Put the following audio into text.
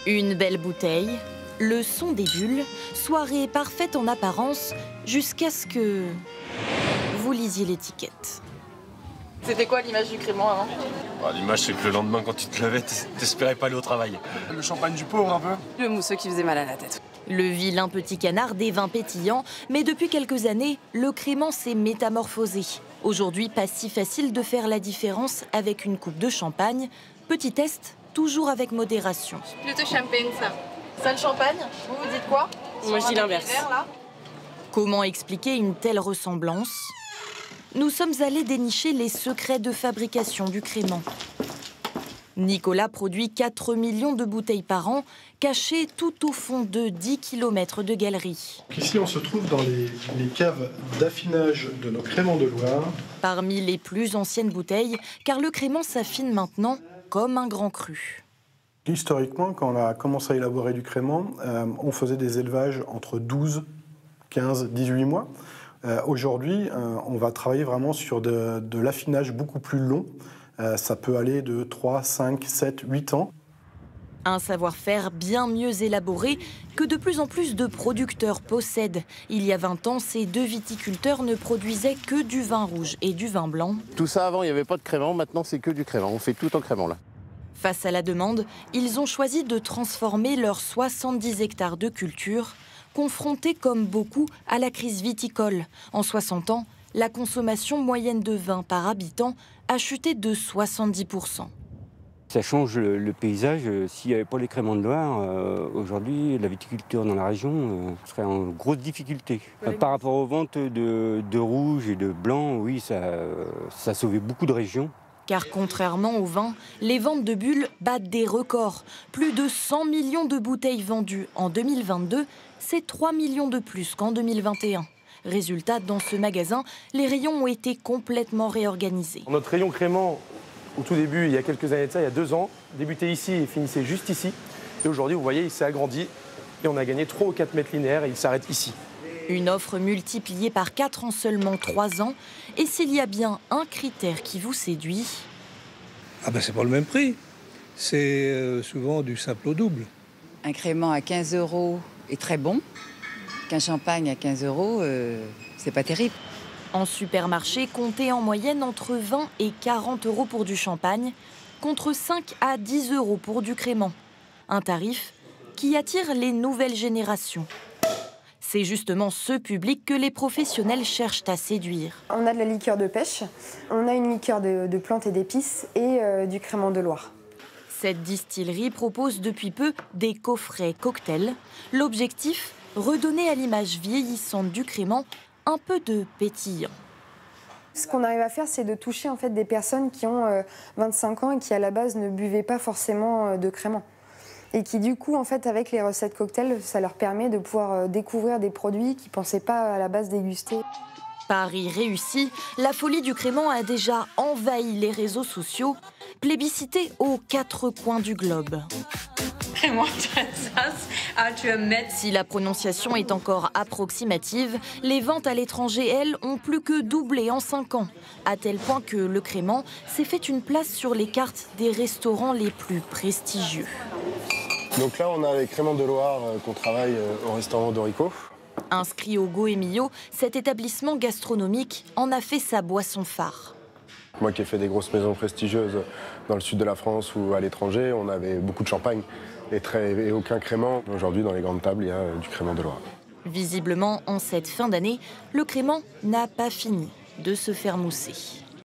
Une belle bouteille, le son des bulles, soirée parfaite en apparence, jusqu'à ce que vous lisiez l'étiquette. C'était quoi l'image du crément avant? L'image, c'est que le lendemain, quand tu te levais, t'espérais pas aller au travail. Le champagne du pauvre, un peu. Le mousseux qui faisait mal à la tête. Le vilain petit canard des vins pétillants, mais depuis quelques années, le crément s'est métamorphosé. Aujourd'hui, pas si facile de faire la différence avec une coupe de champagne. Petit test, toujours avec modération. Plutôt champagne, ça. Ça, le champagne? Vous dites quoi? Moi, je dis l'inverse. Comment expliquer une telle ressemblance? Nous sommes allés dénicher les secrets de fabrication du crément. Nicolas produit 4 millions de bouteilles par an, cachées tout au fond de 10 km de galeries. Ici, on se trouve dans les caves d'affinage de nos créments de Loire. Parmi les plus anciennes bouteilles, car le crément s'affine maintenant comme un grand cru. Historiquement, quand on a commencé à élaborer du crément, on faisait des élevages entre 12, 15, 18 mois. Aujourd'hui, on va travailler vraiment sur de l'affinage beaucoup plus long. Ça peut aller de 3, 5, 7, 8 ans. Un savoir-faire bien mieux élaboré que de plus en plus de producteurs possèdent. Il y a 20 ans, ces deux viticulteurs ne produisaient que du vin rouge et du vin blanc. Tout ça, avant, il n'y avait pas de crément. Maintenant, c'est que du crément. On fait tout en crément, là. Face à la demande, ils ont choisi de transformer leurs 70 hectares de culture, confrontés comme beaucoup à la crise viticole. En 60 ans, la consommation moyenne de vin par habitant a chuté de 70%. Ça change le paysage. S'il n'y avait pas les créments de Loire, aujourd'hui, la viticulture dans la région serait en grosse difficulté. Par rapport aux ventes de rouge et de blanc, oui, ça sauvait beaucoup de régions. Car contrairement au vin, les ventes de bulles battent des records. Plus de 100 millions de bouteilles vendues en 2022, c'est 3 millions de plus qu'en 2021. Résultat, dans ce magasin, les rayons ont été complètement réorganisés. Notre rayon crément, au tout début, il y a quelques années de ça, il y a 2 ans, débutait ici et finissait juste ici. Et aujourd'hui, vous voyez, il s'est agrandi et on a gagné 3 ou 4 mètres linéaires et il s'arrête ici. Une offre multipliée par 4 en seulement 3 ans. Et s'il y a bien un critère qui vous séduit... C'est pas le même prix. C'est souvent du simple au double. Un crément à 15 € est très bon. Qu'un champagne à 15 €, c'est pas terrible. En supermarché, comptez en moyenne entre 20 et 40 € pour du champagne, contre 5 à 10 € pour du crément. Un tarif qui attire les nouvelles générations. C'est justement ce public que les professionnels cherchent à séduire. On a de la liqueur de pêche, on a une liqueur de plantes et d'épices et du crément de Loire. Cette distillerie propose depuis peu des coffrets cocktails. L'objectif, redonner à l'image vieillissante du crément un peu de pétillant. Ce qu'on arrive à faire, c'est de toucher en fait des personnes qui ont 25 ans et qui à la base ne buvaient pas forcément de crément. Et qui du coup, en fait, avec les recettes cocktails, ça leur permet de pouvoir découvrir des produits qu'ils ne pensaient pas à la base déguster. Pari réussi, la folie du crément a déjà envahi les réseaux sociaux, plébiscité aux 4 coins du globe. Si la prononciation est encore approximative, les ventes à l'étranger, elles, ont plus que doublé en 5 ans. À tel point que le crément s'est fait une place sur les cartes des restaurants les plus prestigieux. Donc là, on a les créments de Loire qu'on travaille au restaurant Dorico. Inscrit au Goemio, cet établissement gastronomique en a fait sa boisson phare. Moi qui ai fait des grosses maisons prestigieuses dans le sud de la France ou à l'étranger, on avait beaucoup de champagne et aucun crément. Aujourd'hui, dans les grandes tables, il y a du crément de Loire. Visiblement, en cette fin d'année, le crément n'a pas fini de se faire mousser.